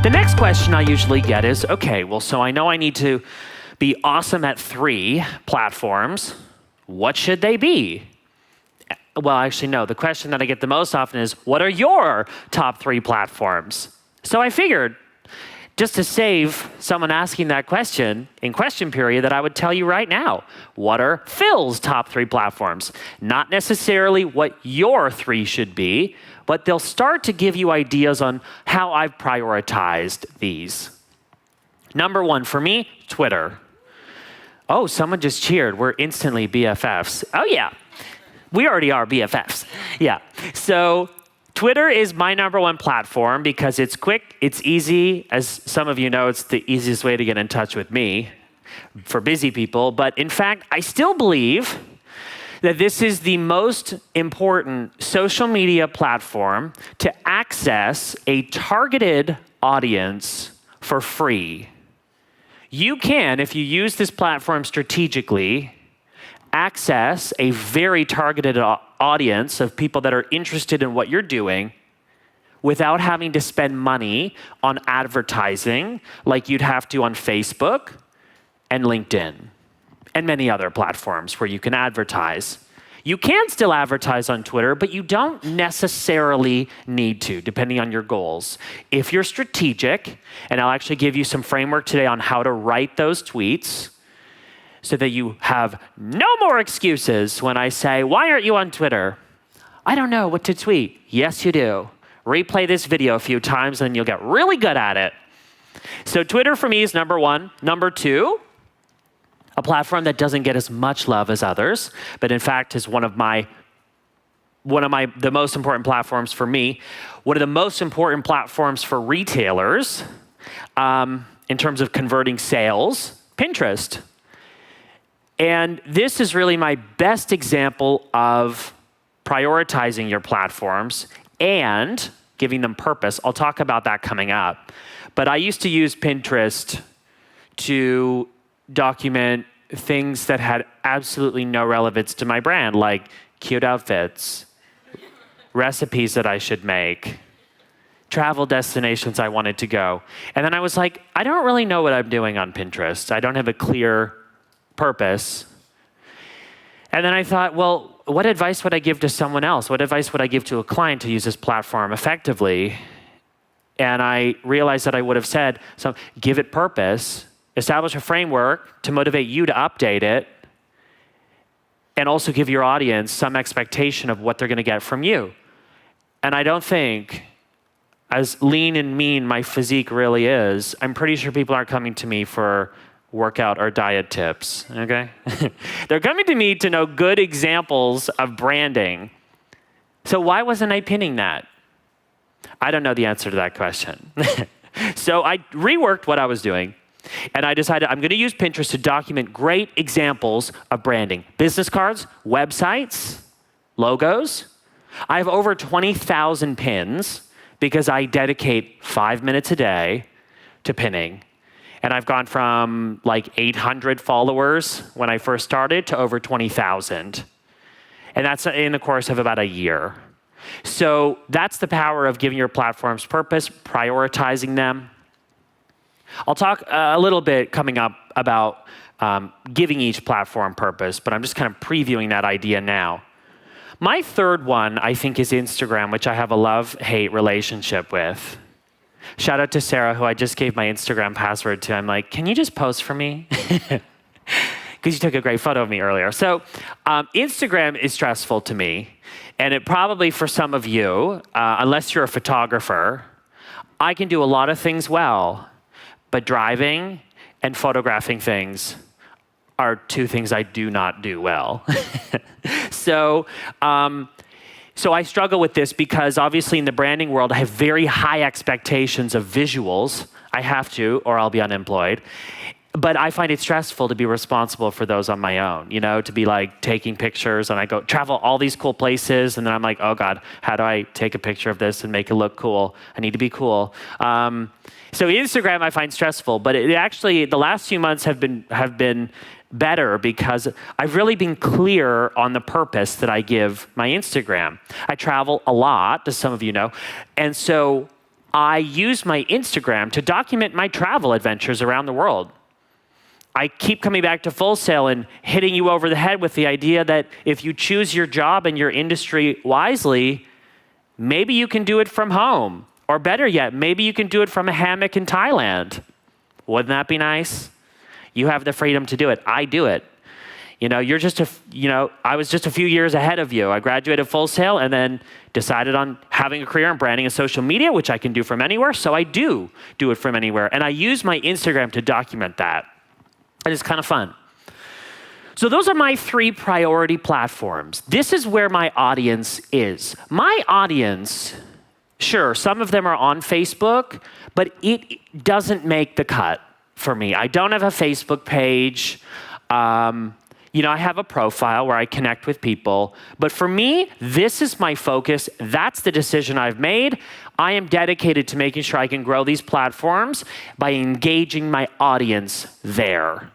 The next question I usually get is, okay, well, so I know I need to be awesome at 3 platforms. What should they be? Well, actually, no. The question that I get the most often is, what are your top 3 platforms? So I figured, just to save someone asking that question in question period, that I would tell you right now, what are Phil's top 3 platforms? Not necessarily what your 3 should be, but they'll start to give you ideas on how I've prioritized these. Number 1 for me, Twitter. Oh, someone just cheered. We're instantly BFFs. Oh, yeah. We already are BFFs. Yeah. So Twitter is my number 1 platform because it's quick, it's easy. As some of you know, it's the easiest way to get in touch with me for busy people. But in fact, I still believe that this is the most important social media platform to access a targeted audience for free. You can, if you use this platform strategically, access a very targeted audience of people that are interested in what you're doing without having to spend money on advertising like you'd have to on Facebook and LinkedIn and many other platforms where you can advertise. You can still advertise on Twitter, but you don't necessarily need to, depending on your goals. If you're strategic, and I'll actually give you some framework today on how to write those tweets so that you have no more excuses when I say, why aren't you on Twitter? I don't know what to tweet. Yes, you do. Replay this video a few times and you'll get really good at it. So Twitter for me is number 1. Number 2, a platform that doesn't get as much love as others, but in fact is one of the most important platforms for me. One of the most important platforms for retailers in terms of converting sales, Pinterest. And this is really my best example of prioritizing your platforms and giving them purpose. I'll talk about that coming up. But I used to use Pinterest to document things that had absolutely no relevance to my brand, like cute outfits, recipes that I should make, travel destinations I wanted to go. And then I was like, I don't really know what I'm doing on Pinterest. I don't have a clear purpose. And then I thought, well, what advice would I give to someone else? What advice would I give to a client to use this platform effectively? And I realized that I would have said, so give it purpose, establish a framework to motivate you to update it, and also give your audience some expectation of what they're going to get from you. And I don't think, as lean and mean my physique really is, I'm pretty sure people aren't coming to me for workout or diet tips, okay? They're coming to me to know good examples of branding. So why wasn't I pinning that? I don't know the answer to that question. So I reworked what I was doing, and I decided I'm going to use Pinterest to document great examples of branding. Business cards, websites, logos. I have over 20,000 pins because I dedicate 5 minutes a day to pinning. And I've gone from like 800 followers when I first started to over 20,000. And that's in the course of about a year. So that's the power of giving your platforms purpose, prioritizing them. I'll talk a little bit coming up about giving each platform purpose, but I'm just kind of previewing that idea now. My third one, I think, is Instagram, which I have a love-hate relationship with. Shout out to Sarah, who I just gave my Instagram password to. I'm like, can you just post for me? Because you took a great photo of me earlier. So Instagram is stressful to me. And it probably for some of you, unless you're a photographer, I can do a lot of things well. But driving and photographing things are 2 things I do not do well. So I struggle with this because obviously in the branding world, I have very high expectations of visuals. I have to, or I'll be unemployed. But I find it stressful to be responsible for those on my own, you know, to be like taking pictures, and I go travel all these cool places, and then I'm like, oh God, how do I take a picture of this and make it look cool? I need to be cool. So Instagram I find stressful, but it actually, the last few months have been better because I've really been clear on the purpose that I give my Instagram. I travel a lot, as some of you know, and so I use my Instagram to document my travel adventures around the world. I keep coming back to Full Sail and hitting you over the head with the idea that if you choose your job and your industry wisely, maybe you can do it from home. Or better yet, maybe you can do it from a hammock in Thailand. Wouldn't that be nice? You have the freedom to do it. I do it. You know, I was just a few years ahead of you. I graduated Full Sail and then decided on having a career in branding and social media, which I can do from anywhere. So I do it from anywhere. And I use my Instagram to document that. And it's kind of fun. So those are my 3 priority platforms. This is where my audience is. My audience, sure, some of them are on Facebook, but it doesn't make the cut for me. I don't have a Facebook page. I have a profile where I connect with people. But for me, this is my focus. That's the decision I've made. I am dedicated to making sure I can grow these platforms by engaging my audience there.